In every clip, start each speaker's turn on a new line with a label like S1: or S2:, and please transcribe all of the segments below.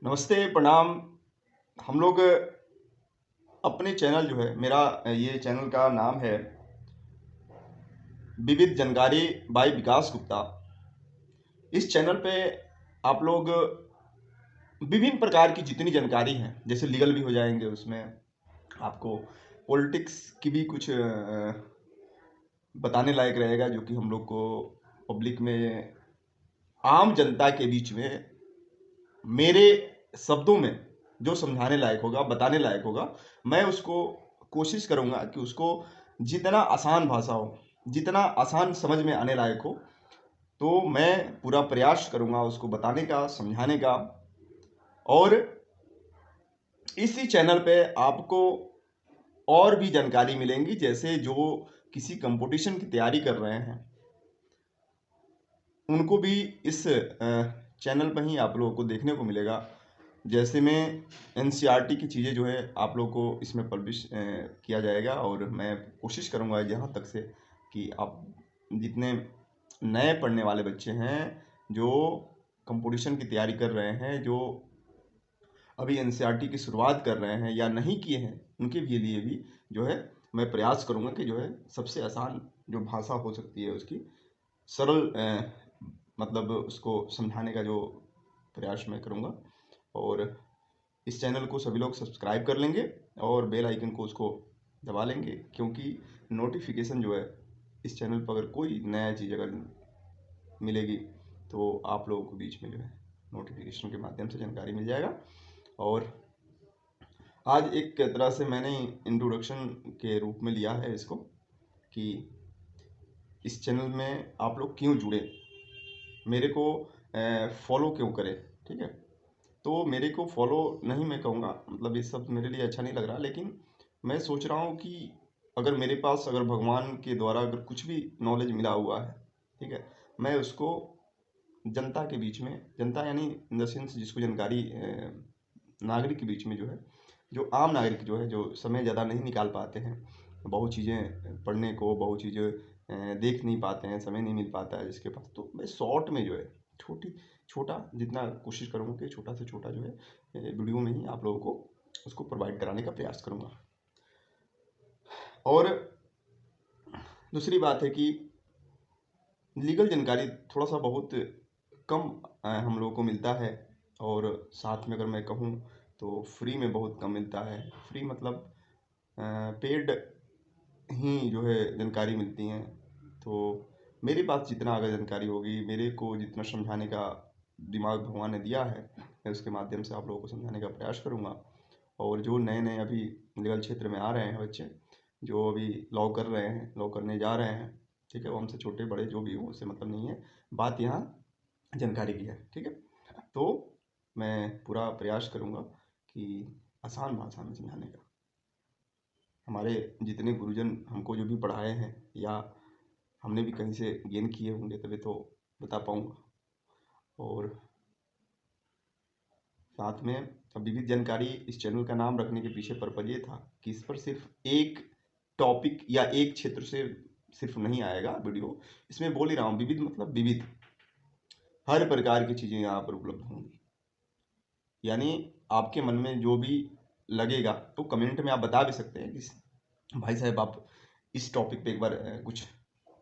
S1: नमस्ते, प्रणाम। हम लोग अपने चैनल जो है मेरा ये चैनल का नाम है विविध जानकारी बाय विकास गुप्ता। इस चैनल पे आप लोग विभिन्न प्रकार की जितनी जानकारी है, जैसे लीगल भी हो जाएंगे, उसमें आपको पॉलिटिक्स की भी कुछ बताने लायक रहेगा, जो कि हम लोग को पब्लिक में, आम जनता के बीच में मेरे शब्दों में जो समझाने लायक होगा, बताने लायक होगा, मैं उसको कोशिश करूंगा कि उसको जितना आसान भाषा हो, जितना आसान समझ में आने लायक हो, तो मैं पूरा प्रयास करूंगा उसको बताने का, समझाने का। और इसी चैनल पे आपको और भी जानकारी मिलेंगी, जैसे जो किसी कंपटीशन की तैयारी कर रहे हैं उनको भी इस चैनल पर ही आप लोगों को देखने को मिलेगा। जैसे में एनसीईआरटी की चीज़ें जो है आप लोगों को इसमें पब्लिश किया जाएगा, और मैं कोशिश करूंगा जहाँ तक से कि आप जितने नए पढ़ने वाले बच्चे हैं, जो कंपटीशन की तैयारी कर रहे हैं, जो अभी एनसीईआरटी की शुरुआत कर रहे हैं या नहीं किए हैं, उनके भी लिए भी जो है मैं प्रयास करूंगा कि जो है सबसे आसान जो भाषा हो सकती है उसकी सरल मतलब उसको समझाने का जो प्रयास मैं करूंगा। और इस चैनल को सभी लोग सब्सक्राइब कर लेंगे और बेल आइकन को उसको दबा लेंगे, क्योंकि नोटिफिकेशन जो है इस चैनल पर अगर कोई नया चीज़ अगर मिलेगी तो आप लोगों को बीच में जो है नोटिफिकेशन के माध्यम से जानकारी मिल जाएगा। और आज एक तरह से मैंने इंट्रोडक्शन के रूप में लिया है इसको, कि इस चैनल में आप लोग क्यों जुड़े, मेरे को फॉलो क्यों करें। ठीक है, तो मेरे को फॉलो नहीं मैं कहूँगा, मतलब ये सब मेरे लिए अच्छा नहीं लग रहा, लेकिन मैं सोच रहा हूँ कि अगर मेरे पास अगर भगवान के द्वारा अगर कुछ भी नॉलेज मिला हुआ है, ठीक है, मैं उसको जनता के बीच में, जनता यानी इन द सेंस जिसको जानकारी नागरिक के बीच में जो है, जो आम नागरिक जो है, जो समय ज़्यादा नहीं निकाल पाते हैं, बहुत चीज़ें पढ़ने को, बहुत चीज़ें देख नहीं पाते हैं, समय नहीं मिल पाता है जिसके पास, तो मैं शॉर्ट में जो है छोटा जितना कोशिश करूँगा कि छोटा से छोटा जो है वीडियो में ही आप लोगों को उसको प्रोवाइड कराने का प्रयास करूँगा। और दूसरी बात है कि लीगल जानकारी थोड़ा सा बहुत कम हम लोगों को मिलता है, और साथ में अगर मैं कहूँ तो फ्री में बहुत कम मिलता है। फ्री मतलब पेड ही जो है जानकारी मिलती हैं। तो मेरे पास जितना अगर जानकारी होगी, मेरे को जितना समझाने का दिमाग भगवान ने दिया है, मैं उसके माध्यम से आप लोगों को समझाने का प्रयास करूँगा। और जो नए नए अभी लीगल क्षेत्र में आ रहे हैं बच्चे, जो अभी लॉ कर रहे हैं, लॉ करने जा रहे हैं, ठीक है, वो हमसे छोटे बड़े जो भी हो, उससे मतलब नहीं है, बात यहाँ जानकारी की है। ठीक है, तो मैं पूरा प्रयास करूँगा कि आसान भाषा में समझाने का। हमारे जितने गुरुजन हमको जो भी पढ़ाए हैं, या हमने भी कहीं से गेन किए होंगे, तभी तो बता पाऊँगा। और साथ में अब विविध जानकारी इस चैनल का नाम रखने के पीछे पर्पज ये था कि इस पर सिर्फ एक टॉपिक या एक क्षेत्र से सिर्फ नहीं आएगा वीडियो। इसमें बोल ही रहा हूँ, विविध मतलब विविध, हर प्रकार की चीज़ें यहाँ पर उपलब्ध होंगी। यानी आपके मन में जो भी लगेगा तो कमेंट में आप बता भी सकते हैं कि भाई साहब आप इस टॉपिक पे एक बार कुछ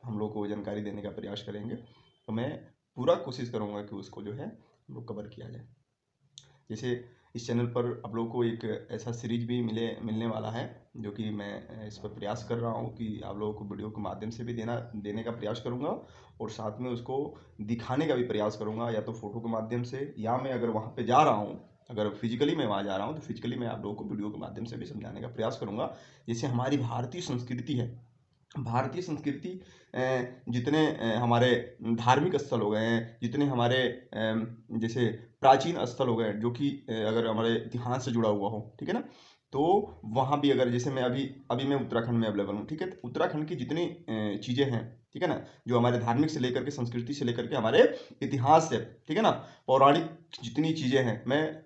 S1: हम लोग को जानकारी देने का प्रयास करेंगे, तो मैं पूरा कोशिश करूँगा कि उसको जो है हम लोग कवर किया जाए। जैसे इस चैनल पर आप लोगों को एक ऐसा सीरीज भी मिलने वाला है, जो कि मैं इस पर प्रयास कर रहा हूँ कि आप लोगों को वीडियो के माध्यम से भी देने का प्रयास करूँगा, और साथ में उसको दिखाने का भी प्रयास करूँगा, या तो फोटो के माध्यम से, या मैं अगर वहाँ पे जा रहा हूँ, अगर फिजिकली मैं वहाँ जा रहा हूँ तो फिजिकली मैं आप लोगों को वीडियो के माध्यम से भी समझाने का प्रयास करूँगा। जैसे हमारी भारतीय संस्कृति है, भारतीय संस्कृति जितने हमारे धार्मिक स्थल हो गए हैं, जितने हमारे जैसे प्राचीन स्थल हो गए, जो कि अगर हमारे इतिहास से जुड़ा हुआ हो, ठीक है ना, तो वहाँ भी अगर जैसे मैं अभी अभी मैं उत्तराखंड में अवेलेबल हूँ, ठीक है, तो उत्तराखंड की जितनी चीज़ें हैं, ठीक है ना, जो हमारे धार्मिक से लेकर के, संस्कृति से लेकर के, हमारे इतिहास से, ठीक है ना, पौराणिक जितनी चीज़ें हैं, मैं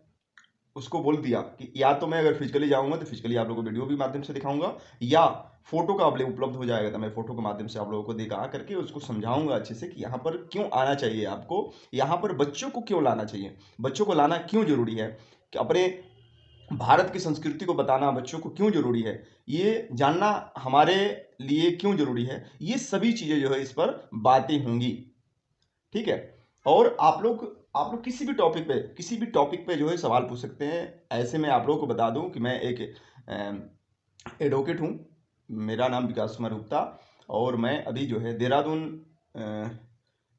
S1: उसको बोल दिया कि या तो मैं अगर फिजिकली जाऊंगा तो फिजिकली आप लोगों को वीडियो भी माध्यम से दिखाऊंगा, या फ़ोटो का उपलब्ध हो जाएगा, तो मैं फ़ोटो के माध्यम से आप लोगों को दिखा करके उसको समझाऊँगा अच्छे से कि यहाँ पर क्यों आना चाहिए आपको, यहाँ पर बच्चों को क्यों लाना चाहिए, बच्चों को लाना क्यों ज़रूरी है, कि अपने भारत की संस्कृति को बताना बच्चों को क्यों ज़रूरी है, ये जानना हमारे लिए क्यों ज़रूरी है, ये सभी चीज़ें जो है इस पर बातें होंगी। ठीक है। और आप लोग किसी भी टॉपिक पे जो है सवाल पूछ सकते हैं। ऐसे में आप लोगों को बता दूं कि मैं एक एडवोकेट हूं। मेरा नाम विकास कुमार गुप्ता, और मैं अभी जो है देहरादून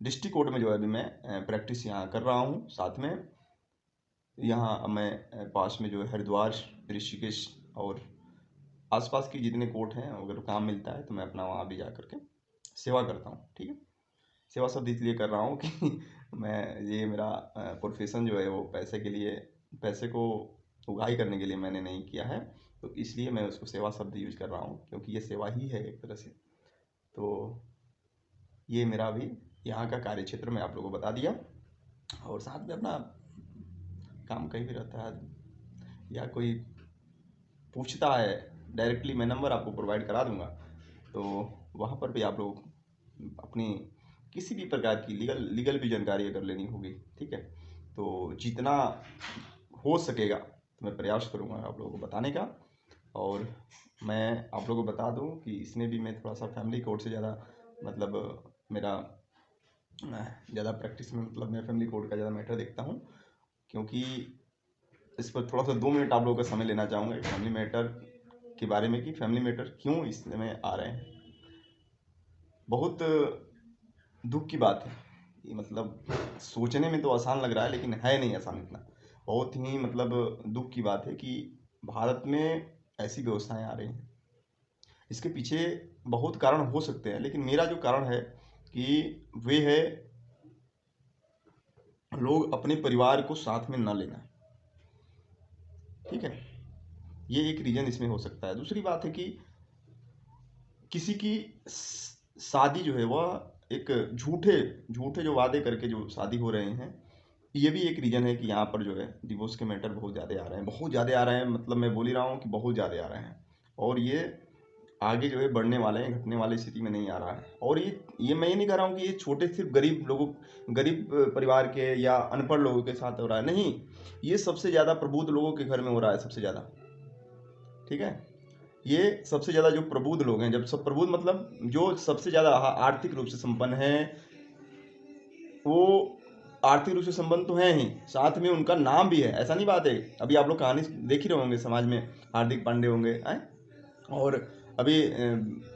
S1: डिस्ट्रिक्ट कोर्ट में जो है अभी मैं प्रैक्टिस यहाँ कर रहा हूँ। साथ में यहाँ मैं पास में जो है हरिद्वार, ऋषिकेश और आसपास की जितने कोर्ट हैं, अगर काम मिलता है तो मैं अपना वहाँ भी जा करके सेवा करता हूँ। ठीक है। सेवा शब्द इसलिए कर रहा हूँ कि मैं, ये मेरा प्रोफेशन जो है वो पैसे के लिए, पैसे को उगाही करने के लिए मैंने नहीं किया है, तो इसलिए मैं उसको सेवा शब्द यूज कर रहा हूँ, क्योंकि ये सेवा ही है एक तरह से। तो ये मेरा भी यहाँ का कार्य क्षेत्र मैं आप लोगों को बता दिया, और साथ में अपना काम कहीं भी रहता है या कोई पूछता है डायरेक्टली, मैं नंबर आपको प्रोवाइड करा दूंगा, तो वहाँ पर भी आप लोग अपनी किसी भी प्रकार की लीगल भी जानकारी अगर लेनी होगी, ठीक है, तो जितना हो सकेगा तो मैं प्रयास करूँगा आप लोगों को बताने का। और मैं आप लोगों को बता दूं कि इसमें भी मैं थोड़ा सा फैमिली कोर्ट से ज़्यादा, मतलब मेरा ज़्यादा प्रैक्टिस में, मतलब मैं फैमिली कोर्ट का ज़्यादा मैटर देखता हूँ, क्योंकि इस पर थोड़ा सा 2 मिनट आप लोगों का समय लेना चाहूँगा फैमिली मैटर के बारे में, कि फैमिली मैटर क्यों इसमें आ रहे हैं। बहुत दुख की बात है ये, मतलब सोचने में तो आसान लग रहा है लेकिन है नहीं आसान इतना। बहुत ही मतलब दुख की बात है कि भारत में ऐसी व्यवस्थाएं आ रही हैं। इसके पीछे बहुत कारण हो सकते हैं, लेकिन मेरा जो कारण है कि वे है लोग अपने परिवार को साथ में न लेना। ठीक है, ये एक रीजन इसमें हो सकता है। दूसरी बात है कि किसी की शादी जो है वह एक झूठे झूठे जो वादे करके जो शादी हो रहे हैं, ये भी एक रीज़न है कि यहाँ पर जो है डिवोर्स के मैटर बहुत ज़्यादा आ रहे हैं, बहुत ज़्यादा आ रहे हैं, मतलब मैं बोल ही रहा हूँ कि बहुत ज़्यादा आ रहे हैं। और ये आगे जो है बढ़ने वाले हैं, घटने वाली स्थिति में नहीं आ रहा है। और ये मैं ये नहीं कह रहा हूँ कि ये छोटे सिर्फ गरीब लोगों, गरीब परिवार के या अनपढ़ लोगों के साथ हो रहा है, नहीं, ये सबसे ज़्यादा प्रबुद्ध लोगों के घर में हो रहा है सबसे ज़्यादा। ठीक है, ये सबसे ज़्यादा जो प्रबुद्ध लोग हैं, जब सब प्रबुद्ध मतलब जो सबसे ज़्यादा आर्थिक रूप से संपन्न हैं, वो आर्थिक रूप से संबंध तो हैं ही, साथ में उनका नाम भी है। ऐसा नहीं बात है, अभी आप लोग कहानी देख ही रहे होंगे, समाज में हार्दिक पांडे होंगे हैं, और अभी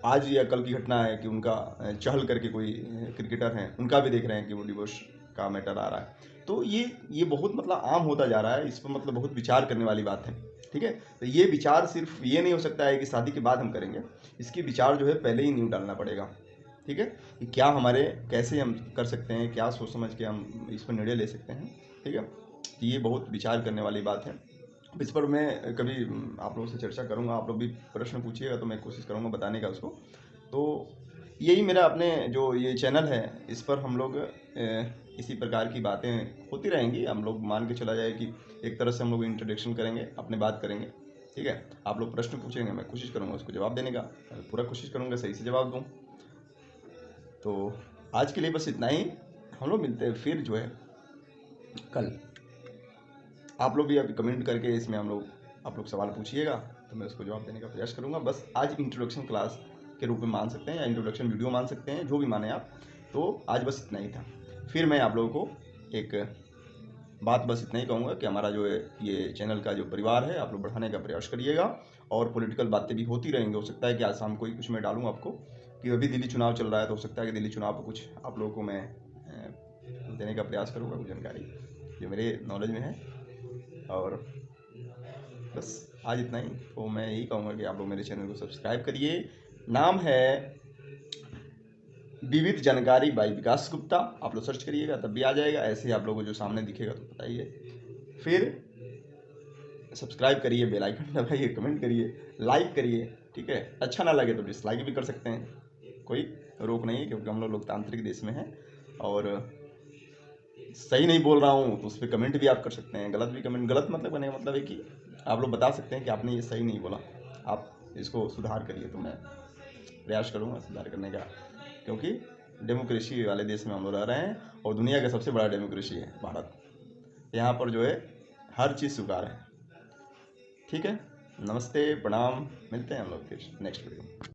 S1: आज या कल की घटना है कि उनका चहल करके कोई क्रिकेटर हैं, उनका भी देख रहे हैं कि वो डिवोर्स का मैटर आ रहा है। तो ये बहुत मतलब आम होता जा रहा है, इस पर मतलब बहुत विचार करने वाली बात है। ठीक है, तो ये विचार सिर्फ ये नहीं हो सकता है कि शादी के बाद हम करेंगे, इसकी विचार जो है पहले ही नींव डालना पड़ेगा। ठीक है, कि क्या हमारे, कैसे हम कर सकते हैं, क्या सोच समझ के हम इस पर निर्णय ले सकते हैं। ठीक है, तो ये बहुत विचार करने वाली बात है। इस पर मैं कभी आप लोगों से चर्चा करूँगा, आप लोग भी प्रश्न पूछिएगा तो मैं कोशिश करूँगा बताने का उसको। तो यही मेरा अपने जो ये चैनल है, इस पर हम लोग इसी प्रकार की बातें होती रहेंगी। हम लोग मान के चला जाए कि एक तरह से हम लोग इंट्रोडक्शन करेंगे, अपने बात करेंगे। ठीक है, आप लोग प्रश्न पूछेंगे, मैं कोशिश करूँगा उसको जवाब देने का, पूरा कोशिश करूँगा सही से जवाब दूँ। तो आज के लिए बस इतना ही, हम लोग मिलते हैं फिर जो है कल। आप लोग भी अभी कमेंट करके इसमें आप लोग सवाल पूछिएगा, तो मैं उसको जवाब देने का प्रयास करूँगा। बस आज इंट्रोडक्शन क्लास के रूप में मान सकते हैं, या इंट्रोडक्शन वीडियो मान सकते हैं, जो भी माने आप। तो आज बस इतना ही था। फिर मैं आप लोगों को एक बात बस इतना ही कहूँगा कि हमारा जो है ये चैनल का जो परिवार है, आप लोग बढ़ाने का प्रयास करिएगा। और पॉलिटिकल बातें भी होती रहेंगी। हो सकता है कि आज शाम को ही कुछ मैं डालूँ आपको, कि अभी दिल्ली चुनाव चल रहा है, तो हो सकता है कि दिल्ली चुनाव पर कुछ आप लोगों को मैं देने का प्रयास करूँगा, कुछ जानकारी जो मेरे नॉलेज में है। और बस आज इतना ही। तो मैं यही कहूँगा कि आप लोग मेरे चैनल को सब्सक्राइब करिए। नाम है विविध जानकारी बाई विकास गुप्ता, आप लोग सर्च करिएगा तब भी आ जाएगा। ऐसे ही आप लोगों को जो सामने दिखेगा तो बताइए। फिर सब्सक्राइब करिए, बेल आइकन दबाइए, कमेंट करिए, लाइक करिए। ठीक है, अच्छा ना लगे तो डिसलाइक भी कर सकते हैं, कोई रोक नहीं है, क्योंकि हम लोग लोकतांत्रिक देश में हैं। और सही नहीं बोल रहा हूँ तो उस पर कमेंट भी आप कर सकते हैं, गलत भी कमेंट, गलत मतलब है कि आप लोग बता सकते हैं कि आपने ये सही नहीं बोला, आप इसको सुधार करिए, तो मैं प्रयास करूँगा सुधार करने का, क्योंकि डेमोक्रेसी वाले देश में हम लोग रह रहे हैं और दुनिया का सबसे बड़ा डेमोक्रेसी है भारत। यहाँ पर जो है हर चीज़ स्वीकार है। ठीक है, नमस्ते, प्रणाम, मिलते हैं हम लोग फिर नेक्स्ट वीडियो में।